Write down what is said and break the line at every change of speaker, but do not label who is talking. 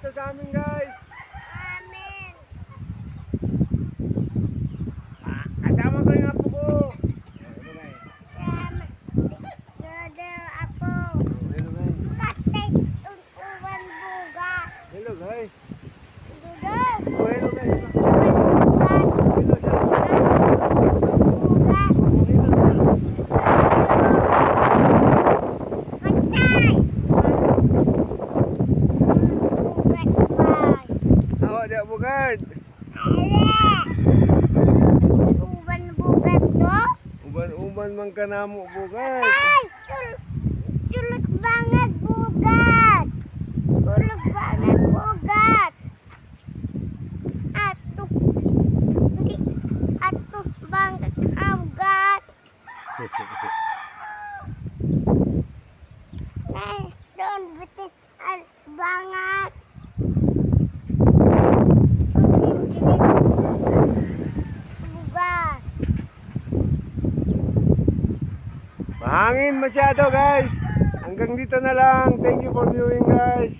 dito sa amin, guys.
Amen.
Kasama ko yung apo ko.
Dodol ako.
Hello, guys.
Katay uwan buga.
Hello, guys.
Dodol.
Oh, hello, guys.
Bugat.
Hello, sir.
Bugat. Katay. Bugat bay.
Ako, di ako bugad.
Uwan bugat to.
Uban-uban man ka na mo bugad.
Ay, sulit banget bugat. Sulit banget bugat. Atuh. Hindi. Atuh banget bugat. Doon betul banget. Bugat.
Mahangin masyado, guys. Hanggang dito na lang. Thank you for viewing, guys.